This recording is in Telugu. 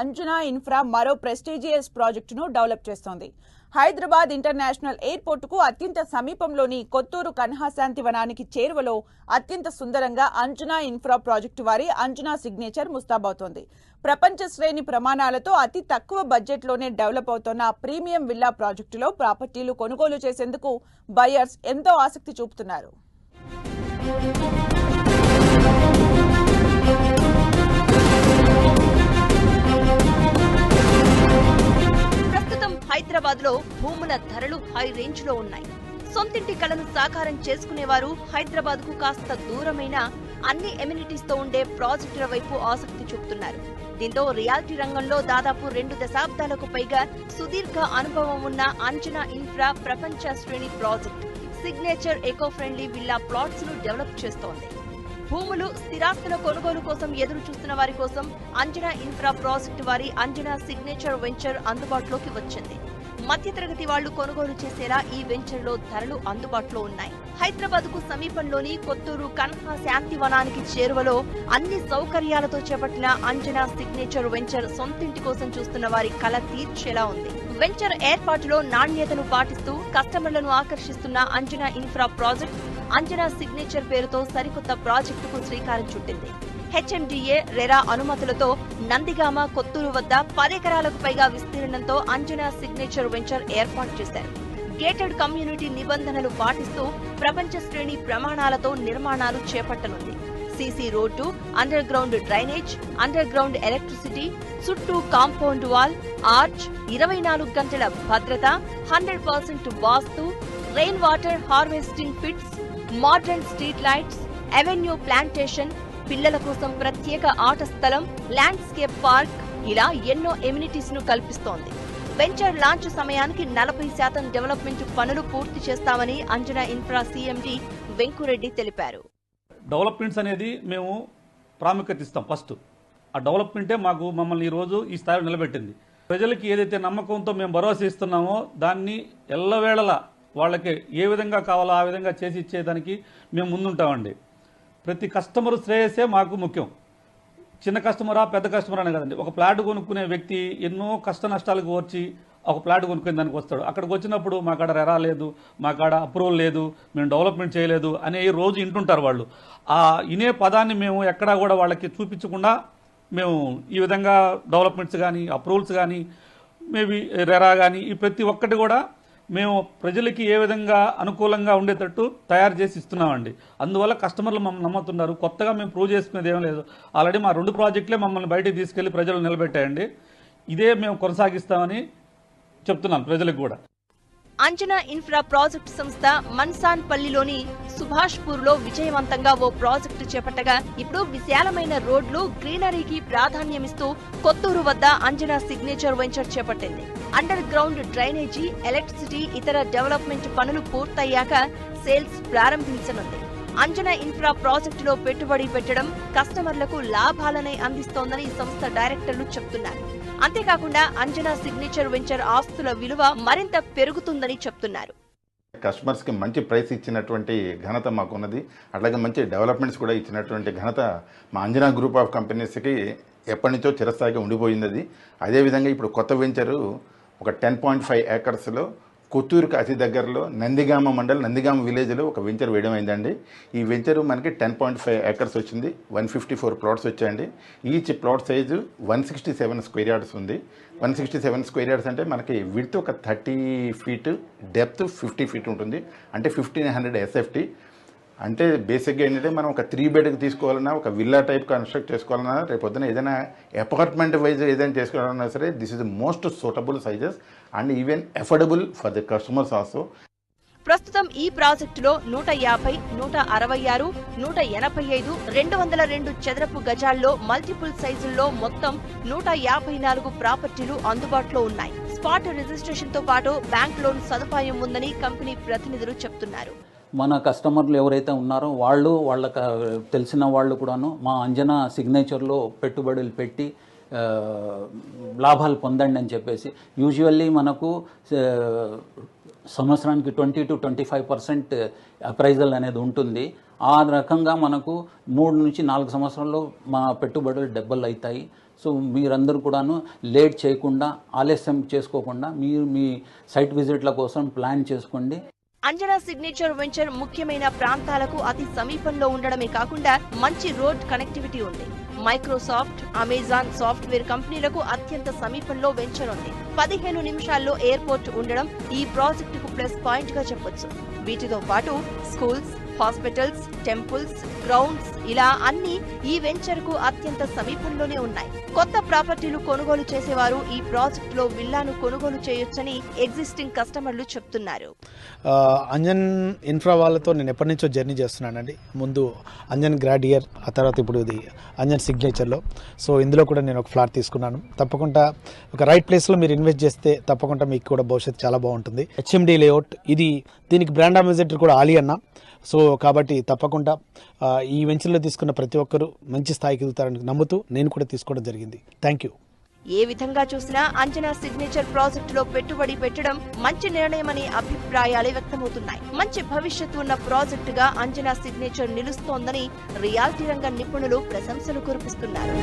అంజనా ఇన్ఫ్రా మరో ప్రెస్టీజియస్ ప్రాజెక్టును డెవలప్ చేస్తోంది. హైదరాబాద్ ఇంటర్నేషనల్ ఎయిర్పోర్టుకు అత్యంత సమీపంలోని కొత్తూరు కన్హాశాంతి వనానికి చేరువలో అత్యంత సుందరంగా అంజనా ఇన్ఫ్రా ప్రాజెక్టు వారి అంజనా సిగ్నేచర్ ముస్తాబవుతోంది. ప్రపంచ శ్రేణి ప్రమాణాలతో అతి తక్కువ బడ్జెట్లోనే డెవలప్ అవుతోన్న ప్రీమియం విల్లా ప్రాజెక్టులో ప్రాపర్టీలు కొనుగోలు చేసేందుకు బయర్స్ ఎంతో ఆసక్తి చూపుతున్నారు. హైదరాబాద్ లో భూముల ధరలు హై రేంజ్ లో ఉన్నాయి. సొంతింటి కలను సాకారం చేసుకునేవారు హైదరాబాద్ కు కాస్త దూరమైన అన్ని ఎమ్యూనిటీస్ తో ఉండే ప్రాజెక్టుల వైపు ఆసక్తి చూపుతున్నారు. దీంతో రియాలిటీ రంగంలో దాదాపు 2 దశాబ్దాలకు పైగా సుదీర్ఘ అనుభవం ఉన్న అంజనా ఇన్ఫ్రా ప్రపంచ శ్రేణి project signature eco friendly villa plots ను డెవలప్ చేస్తోంది. భూములు స్థిరాస్తుల కొనుగోలు కోసం ఎదురు చూస్తున్న వారి కోసం అంజనా ఇన్ఫ్రా ప్రాజెక్టు వారి అంజనా సిగ్నేచర్ వెంచర్ అందుబాటులోకి వచ్చింది. మధ్యతరగతి వాళ్లు కొనుగోలు చేసేలా ఈ వెంచర్ లో ధరలు అందుబాటులో ఉన్నాయి. హైదరాబాద్ కు సమీపంలోని కొత్తూరు కన్హా శాంతి వనానికి చేరువలో అన్ని సౌకర్యాలతో చేపట్టిన అంజనా సిగ్నేచర్ వెంచర్ సొంతింటి కోసం చూస్తున్న వారి కల తీర్చేలా ఉంది. వెంచర్ ఏర్పాటులో నాణ్యతను పాటిస్తూ కస్టమర్లను ఆకర్షిస్తున్న Anjana infra project Anjana signature పేరుతో సరికొత్త ప్రాజెక్టుకు శ్రీకారం చుట్టింది. హెచ్ఎండిఏ రెరా అనుమతులతో నందిగామ కొత్తూరు వద్ద 10 ఎకరాలకు పైగా విస్తీర్ణంతో అంజనా సిగ్నేచర్ వెంచర్ ఏర్పాటు చేశారు. గేటెడ్ కమ్యూనిటీ నిబంధనలు పాటిస్తూ ప్రపంచ శ్రేణి ప్రమాణాలతో నిర్మాణాలు చేపట్టనుంది. CC road, underground drainage, underground electricity, చుట్టూ కాంపౌండ్ వాల్, ఆర్చ్, 24 గంటల భద్రత, 100% vastu, rain water harvesting pits, modern street lights, avenue plantation, పిల్లల కోసం ప్రత్యేక ఆట స్థలం, ల్యాండ్స్కేప్ పార్క్ ఇలా ఎన్నో ఎమ్యూనిటీస్ ను కల్పిస్తోంది. వెంచర్ లాంచ్ సమయానికి 40% డెవలప్మెంట్ పనులు పూర్తి చేస్తామని అంజనా ఇన్ఫ్రా సీఎండీ వెంకురెడ్డి తెలిపారు. డెవలప్మెంట్స్ అనేది మేము ప్రాముఖ్యత ఇస్తాం. ఫస్ట్ ఆ డెవలప్మెంటే మమ్మల్ని ఈ రోజు ఈ స్థాయిలో నిలబెట్టింది. ప్రజలకి ఏదైతే నమ్మకంతో మేము భరోసా ఇస్తున్నామో దాన్ని ఎల్లవేళలా వాళ్ళకి ఏ విధంగా కావాలో ఆ విధంగా చేసి ఇచ్చేదానికి మేము ముందుంటామండి. ప్రతి కస్టమర్ శ్రేయస్సే మాకు ముఖ్యం. చిన్న కస్టమరా పెద్ద కస్టమర్ అనే కదండి. ఒక ప్లాట్ కొనుక్కునే వ్యక్తి ఎన్నో కష్ట నష్టాలకు వచ్చి ఒక ప్లాట్ కొనుక్కునే దానికి వస్తాడు. అక్కడికి వచ్చినప్పుడు మా కాడ రెరా లేదు, మా కాడ అప్రూవల్ లేదు, మేము డెవలప్మెంట్ చేయలేదు అనే రోజు వింటుంటారు వాళ్ళు. ఆ ఇనే పదాన్ని మేము ఎక్కడా కూడా వాళ్ళకి చూపించకుండా మేము ఈ విధంగా డెవలప్మెంట్స్ కానీ అప్రూవల్స్ కానీ మేబీ రెరా కానీ ఈ ప్రతి ఒక్కటి కూడా మేము ప్రజలకి ఏ విధంగా అనుకూలంగా ఉండేటట్టు తయారు చేసి ఇస్తున్నామండి. అందువల్ల కస్టమర్లు మమ్మల్ని నమ్ముతున్నారు. కొత్తగా మేము ప్రూవ్ చేసుకునేది ఏం లేదు. ఆల్రెడీ మా 2 ప్రాజెక్టులే మమ్మల్ని బయటికి తీసుకెళ్లి ప్రజలు నిలబెట్టాయండి. ఇదే మేము కొనసాగిస్తామని చెప్తున్నాను ప్రజలకు కూడా. అంజనా ఇన్ఫ్రా ప్రాజెక్టు సంస్థ మన్సాన్పల్లిలోని సుభాష్పూర్ లో విజయవంతంగా ఓ ప్రాజెక్టు చేపట్టగా ఇప్పుడు విశాలమైన రోడ్లు, గ్రీనరీకి ప్రాధాన్యమిస్తూ కొత్తూరు వద్ద అంజనా సిగ్నేచర్ వెంచర్ చేపట్టింది. అండర్ గ్రౌండ్ డ్రైనేజీ, ఎలక్ట్రిసిటీ, ఇతర డెవలప్మెంట్ పనులు పూర్తయ్యాక సేల్స్ ప్రారంభించనుంది. అంజనా ఇన్ఫ్రా ప్రాజెక్టులో పెట్టుబడి పెట్టడం కస్టమర్లకు లాభాలనే అందిస్తోందని సంస్థ డైరెక్టర్లు చెప్తున్నారు. అంతేకాకుండా అంజనా సిగ్నేచర్ వెంచర్ ఆస్తుల విలువ మరింత పెరుగుతుందని చెప్తున్నారు. కస్టమర్స్ కి మంచి ప్రైస్ ఇచ్చినటువంటి ఘనత మాకున్నది. అట్లాగే మంచి డెవలప్మెంట్స్ కూడా ఇచ్చినటువంటి ఘనత మా అంజనా గ్రూప్ ఆఫ్ కంపెనీస్కి ఎప్పటి నుంచో చిరస్థాయిగా ఉండిపోయింది. అది అదేవిధంగా ఇప్పుడు కొత్త వెంచరు ఒక 10.5 ఏకర్స్లో కొత్తూరుకి అతి దగ్గరలో నందిగామ మండల్ నందిగామ విలేజ్లో ఒక వెంచర్ వేయడం అయిందండి. ఈ వెంచరు మనకి 10.5 ఏకర్స్ వచ్చింది. 154 ప్లాట్స్ వచ్చాయండి. Each plot size 167 square yards ఉంది. 167 స్క్వేర్ యార్డ్స్ అంటే మనకి విడ్త్ ఒక 30 ఫీట్, డెప్త్ 50 ఫీట్ ఉంటుంది. అంటే 1500 SFT. అంటే బేసిక్గా ఏంటంటే మనం ఒక 3 బెడ్కి తీసుకోవాలన్నా, ఒక విల్లా టైప్ కన్స్ట్రక్ట్ చేసుకోవాలన్నా, రేపొద్దున ఏదైనా అపార్ట్మెంట్ వైజ్ ఏదైనా చేసుకోవాలన్నా సరే this is the most suitable sizes and even affordable for the customers also. ప్రస్తుతం ఈ ప్రాజెక్టులో 150, 166, 185, 202 చదరపు గజాల్లో మల్టిపుల్ సైజుల్లో మొత్తం 154 ప్రాపర్టీలు అందుబాటులో ఉన్నాయి. స్పాట్ రిజిస్ట్రేషన్ తో పాటు బ్యాంక్ లోన్ సదుపాయం ఉందని కంపెనీ ప్రతినిధులు చెప్తున్నారు. మన కస్టమర్లు ఎవరైతే ఉన్నారో వాళ్ళకి తెలిసిన వాళ్ళు కూడాను మా అంజనా సిగ్నేచర్లో పెట్టుబడులు పెట్టి లాభాలు పొందండి అని చెప్పేసి యూజువల్లీ మనకు సంవత్సరానికి 20 to 25% అప్రైజల్ అనేది ఉంటుంది. ఆ రకంగా మనకు 3 నుంచి 4 సంవత్సరాల్లో మా పెట్టుబడులు డబ్బులు అవుతాయి. సో మీరందరూ కూడాను లేట్ చేయకుండా, ఆలస్యం చేసుకోకుండా మీరు మీ సైట్ విజిట్ల కోసం ప్లాన్ చేసుకోండి. అంజనా సిగ్నేచర్ వెంచర్ ముఖ్యమైన ప్రాంతాలకు అతి సమీపంలో ఉండడమే కాకుండా మంచి రోడ్ కనెక్టివిటీ ఉంది. మైక్రోసాఫ్ట్, అమెజాన్ సాఫ్ట్వేర్ కంపెనీలకు అత్యంత సమీపంలో వెంచర్ ఉంది. 15 నిమిషాల్లో ఎయిర్పోర్ట్ ఉండడం ఈ ప్రాజెక్టుకు ప్లస్ పాయింట్ గా చెప్పొచ్చు. వీటితో పాటు స్కూల్స్, హాస్పిటల్స్, టెంపుల్స్, గ్రౌండ్స్ ఇలా అన్ని ఈ వెంచర్ కు అత్యంత సమీపంలోనే ఉన్నాయి. కొత్త ప్రాపర్టీలు కొనుగోలు చేసేవారు ఈ ప్రాజెక్ట్ లో విల్లాను కొనుగోలు చేయొచ్చని ఎగ్జిస్టింగ్ కస్టమర్లు చెప్తున్నారు. అంజన్ ఇన్ఫ్రా వాళ్ళతో నేను ఎప్పటి నుంచో జర్నీ చేస్తున్నానండి. ముందు అంజన్ గ్రాడియర్, ఆ తర్వాత ఇప్పుడు ఇది అంజన్ సిగ్నేచర్లో. సో ఇందులో కూడా నేను ఒక ఫ్లాట్ తీసుకున్నాను. తప్పకుండా ఒక రైట్ ప్లేస్లో మీరు ఇన్వెస్ట్ చేస్తే తప్పకుండా మీకు కూడా భవిష్యత్తు చాలా బాగుంటుంది. HMD లేఅవుట్, దీనికి బ్రాండ్ అంబాసిడర్ కూడా ఆలీ అన్న. సో కాబట్టి తప్పకుండా ఈ వెంచర్లో తీసుకున్న ప్రతి ఒక్కరూ మంచి స్థాయికి ఎదుగుతారని నమ్ముతూ నేను కూడా తీసుకోవడం జరిగింది. Thank you. ఏ విధంగా చూసినా అంజనా సిగ్నేచర్ ప్రాజెక్టులో పెట్టుబడి పెట్టడం మంచి నిర్ణయమనే అభిప్రాయాలే వ్యక్తమవుతున్నాయి. మంచి భవిష్యత్తు ఉన్న ప్రాజెక్టుగా అంజనా సిగ్నేచర్ నిలుస్తోందని రియాలిటీ రంగ నిపుణులు ప్రశంసలు కురిపిస్తున్నారు.